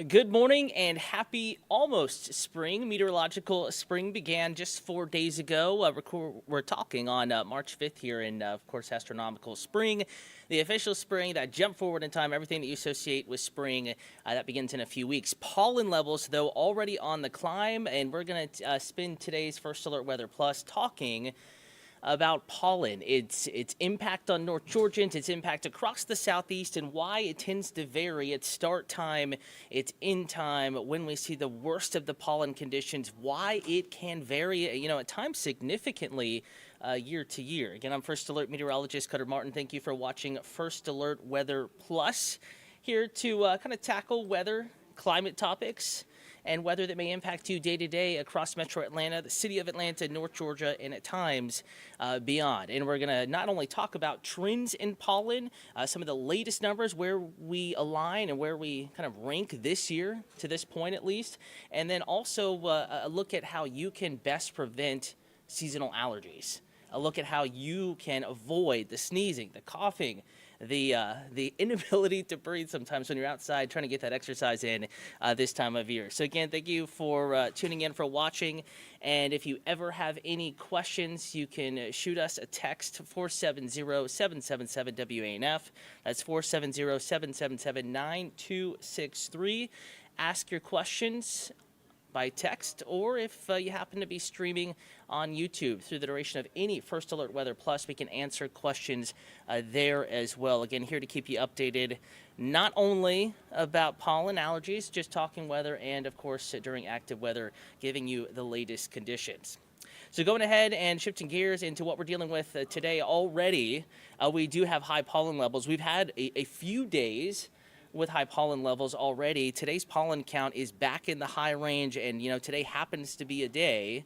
Good morning and happy almost spring. Meteorological spring began just 4 days ago. We're talking on March 5th here in, of course, astronomical spring. The official spring, that jump forward in time, everything that you associate with spring, that begins in a few weeks. Pollen levels, though, already on the climb, and we're going to spend today's First Alert Weather Plus talking about pollen, its impact on North Georgians, its impact across the southeast, and why it tends to vary its start time, its end time, when we see the worst of the pollen conditions, why it can vary, at times significantly year to year. Again, I'm First Alert Meteorologist Cutter Martin. Thank you for watching First Alert Weather Plus, here to kind of tackle weather, climate topics, and weather that may impact you day to day across metro Atlanta, the city of Atlanta, North Georgia, and at times beyond. And we're going to not only talk about trends in pollen, some of the latest numbers, where we align and where we kind of rank this year, to this point at least, and then also a look at how you can best prevent seasonal allergies. A look at how you can avoid the sneezing, the coughing, the inability to breathe sometimes when you're outside trying to get that exercise in this time of year. So again, thank you for tuning in, for watching. And if you ever have any questions, you can shoot us a text, 470-777-WANF. That's 470-777-9263. Ask your questions by text, or if you happen to be streaming on YouTube through the duration of any First Alert Weather Plus, we can answer questions there as well. Again, here to keep you updated, not only about pollen allergies, just talking weather, and of course during active weather, giving you the latest conditions. So going ahead and shifting gears into what we're dealing with today already, we do have high pollen levels. We've had a few days with high pollen levels already. Today's pollen count is back in the high range, and today happens to be a day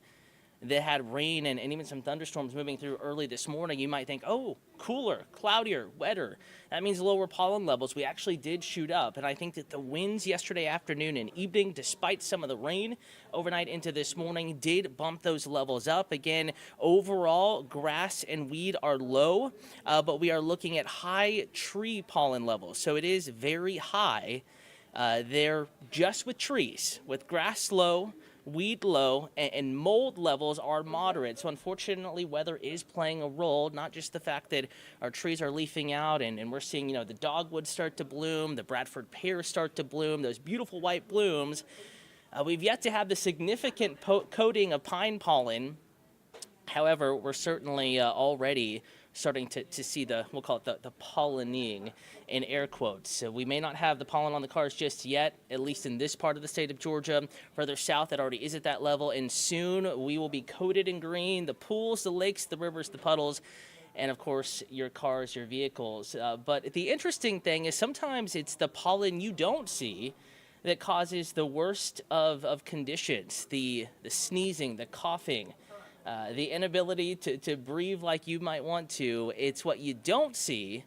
that had rain and even some thunderstorms moving through early this morning. You might think, oh, cooler, cloudier, wetter. That means lower pollen levels. We actually did shoot up, and I think that the winds yesterday afternoon and evening, despite some of the rain overnight into this morning, did bump those levels up. Again, overall, grass and weed are low, but we are looking at high tree pollen levels. So it is very high there just with trees, with grass low, weed low, and mold levels are moderate. So unfortunately, weather is playing a role, not just the fact that our trees are leafing out and we're seeing, the dogwood start to bloom, the Bradford pears start to bloom, those beautiful white blooms. We've yet to have the significant coating of pine pollen. However, we're certainly already starting to see we'll call it the pollening in air quotes. So we may not have the pollen on the cars just yet, at least in this part of the state of Georgia. Further south, it already is at that level, and soon we will be coated in green. The pools, the lakes, the rivers, the puddles, and of course your cars, your vehicles. But the interesting thing is sometimes it's the pollen you don't see that causes the worst of conditions, the sneezing, the coughing, the inability to breathe like you might want to. It's what you don't see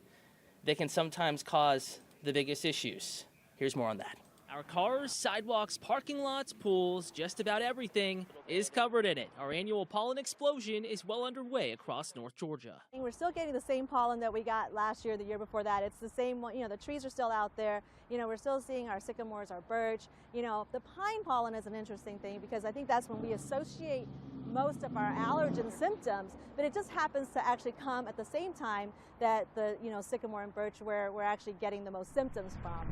that can sometimes cause the biggest issues. Here's more on that. Our cars, sidewalks, parking lots, pools, just about everything is covered in it. Our annual pollen explosion is well underway across North Georgia. We're still getting the same pollen that we got last year, the year before that. It's the same one, the trees are still out there. We're still seeing our sycamores, our birch. The pine pollen is an interesting thing because I think that's when we associate most of our allergen symptoms, but it just happens to actually come at the same time that the sycamore and birch where we're actually getting the most symptoms from.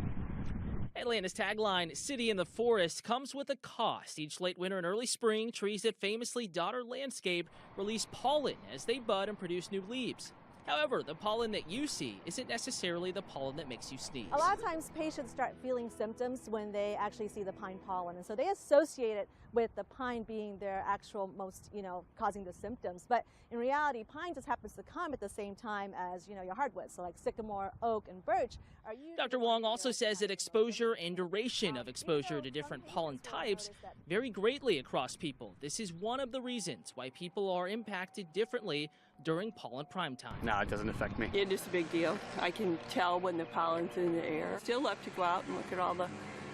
Atlanta's tagline, City in the Forest, comes with a cost. Each late winter and early spring, trees that famously dot our landscape release pollen as they bud and produce new leaves. However, the pollen that you see isn't necessarily the pollen that makes you sneeze. A lot of times patients start feeling symptoms when they actually see the pine pollen, and so they associate it with the pine being their actual most, causing the symptoms. But in reality, pine just happens to come at the same time as, your hardwoods, so like sycamore, oak, and birch are usually. Dr. Wong also says that exposure and duration of exposure to different pollen types vary greatly across people. This is one of the reasons why people are impacted differently during pollen prime time. No, it doesn't affect me. It is a big deal. I can tell when the pollen's in the air. Still love to go out and look at all the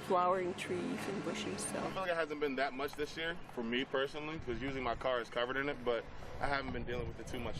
flowering trees and bushes. So I feel like it hasn't been that much this year for me personally, because usually my car is covered in it, but I haven't been dealing with it too much.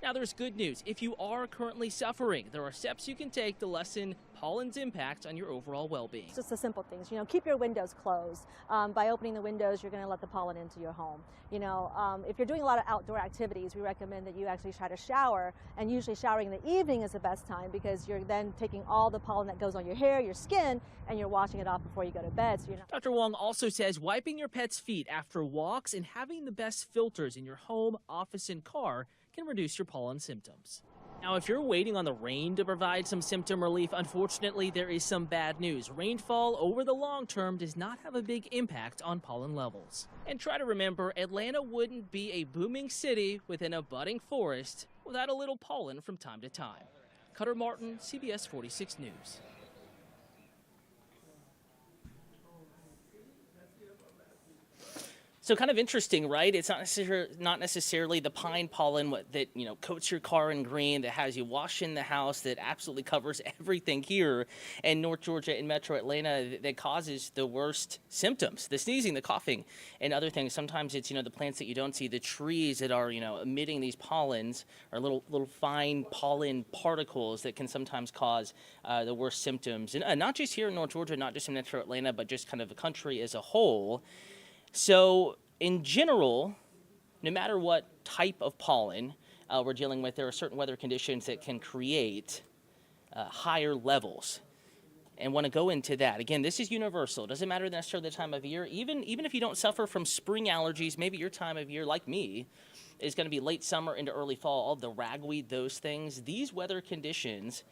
Now there's good news. If you are currently suffering, there are steps you can take to lessen pollen's impact on your overall well-being. It's just the simple things, keep your windows closed. By opening the windows, you're going to let the pollen into your home. If you're doing a lot of outdoor activities, we recommend that you actually try to shower, and usually showering in the evening is the best time because you're then taking all the pollen that goes on your hair, your skin, and you're washing it off before you go to bed. So Dr. Wong also says wiping your pet's feet after walks and having the best filters in your home, office, and car can reduce your pollen symptoms. Now, if you're waiting on the rain to provide some symptom relief, unfortunately, there is some bad news. Rainfall over the long term does not have a big impact on pollen levels. And try to remember, Atlanta wouldn't be a booming city within a budding forest without a little pollen from time to time. Cutter Martin, CBS 46 News. So kind of interesting, right? It's not necessarily the pine pollen that coats your car in green, that has you washing the house, that absolutely covers everything here in North Georgia and Metro Atlanta, that causes the worst symptoms: the sneezing, the coughing, and other things. Sometimes it's the plants that you don't see, the trees that are emitting these pollens, or little fine pollen particles that can sometimes cause the worst symptoms, and not just here in North Georgia, not just in Metro Atlanta, but just kind of the country as a whole. So in general, no matter what type of pollen we're dealing with, there are certain weather conditions that can create higher levels. And want to go into that. Again, this is universal. It doesn't matter necessarily the time of year. Even if you don't suffer from spring allergies, maybe your time of year, like me, is going to be late summer into early fall, all the ragweed, those things. These weather conditions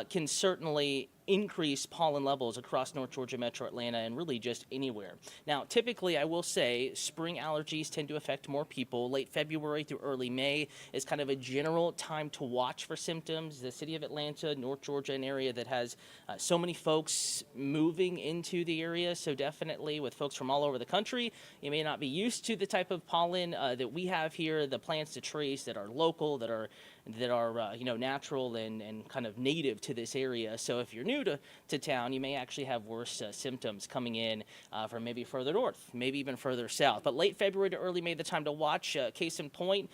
can certainly increase pollen levels across North Georgia, Metro Atlanta, and really just anywhere. Now, typically, I will say spring allergies tend to affect more people. Late February through early May is kind of a general time to watch for symptoms. The city of Atlanta, North Georgia, an area that has so many folks moving into the area, so definitely with folks from all over the country, you may not be used to the type of pollen that we have here, the plants, the trees that are local, that are natural and kind of native to this area. So if you're new to town, you may actually have worse symptoms coming in from maybe further north, maybe even further south. But late February to early May, the time to watch. Case in point,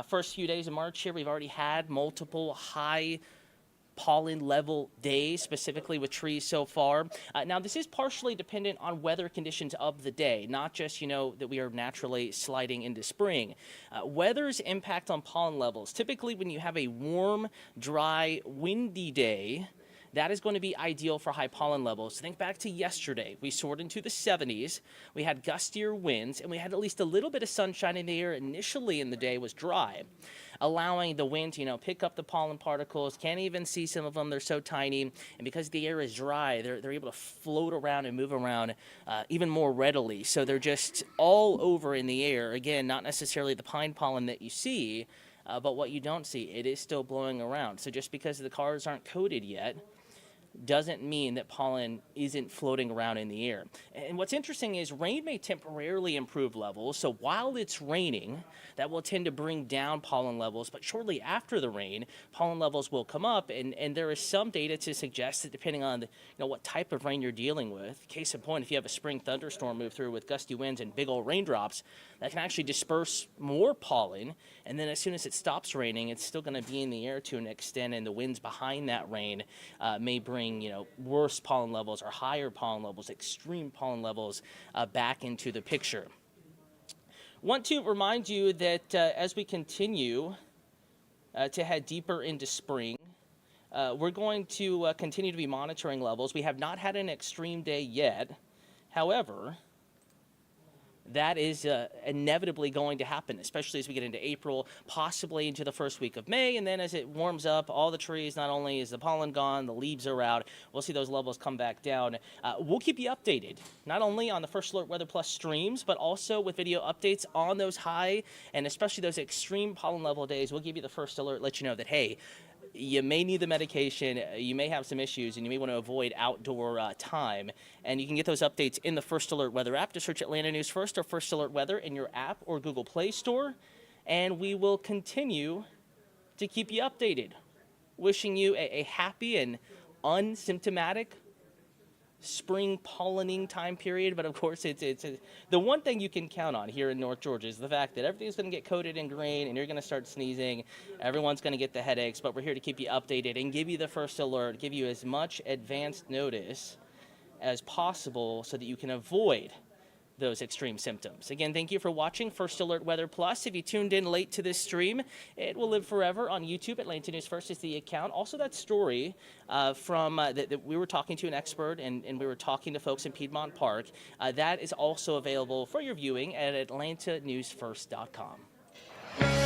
first few days of March here, we've already had multiple high pollen level days, specifically with trees so far. Now, this is partially dependent on weather conditions of the day, not just, that we are naturally sliding into spring. Weather's impact on pollen levels. Typically, when you have a warm, dry, windy day, that is going to be ideal for high pollen levels. Think back to yesterday. We soared into the 70s. We had gustier winds, and we had at least a little bit of sunshine in the air. Initially in the day was dry, allowing the wind to, pick up the pollen particles. Can't even see some of them. They're so tiny. And because the air is dry, they're able to float around and move around even more readily. So they're just all over in the air. Again, not necessarily the pine pollen that you see, but what you don't see, it is still blowing around. So just because the cars aren't coated yet, doesn't mean that pollen isn't floating around in the air. And what's interesting is rain may temporarily improve levels. So while it's raining, that will tend to bring down pollen levels. But shortly after the rain, pollen levels will come up. And there is some data to suggest that depending on what type of rain you're dealing with, case in point, if you have a spring thunderstorm move through with gusty winds and big old raindrops, that can actually disperse more pollen. And then as soon as it stops raining, it's still going to be in the air to an extent. And the winds behind that rain may bring worse pollen levels or higher pollen levels, extreme pollen levels back into the picture. Want to remind you that as we continue to head deeper into spring, we're going to continue to be monitoring levels. We have not had an extreme day yet. However, that is inevitably going to happen, especially as we get into April, possibly into the first week of May. And then as it warms up, all the trees, not only is the pollen gone, the leaves are out, we'll see those levels come back down. We'll keep you updated, not only on the First Alert Weather Plus streams, but also with video updates on those high and especially those extreme pollen level days. We'll give you the first alert, let you know that, hey, you may need the medication, you may have some issues, and you may want to avoid outdoor time. And you can get those updates in the First Alert Weather app. Just search Atlanta News First or First Alert Weather in your app or Google Play Store. And we will continue to keep you updated. Wishing you a happy and unsymptomatic spring pollinating time period, but of course it's the one thing you can count on here in North Georgia is the fact that everything's going to get coated in green and you're going to start sneezing. Everyone's going to get the headaches, but we're here to keep you updated and give you the first alert, give you as much advanced notice as possible so that you can avoid those extreme symptoms. Again, thank you for watching First Alert Weather Plus. If you tuned in late to this stream, it will live forever on YouTube. Atlanta News First is the account. Also, that story that we were talking to an expert and we were talking to folks in Piedmont Park, that is also available for your viewing at atlantanewsfirst.com.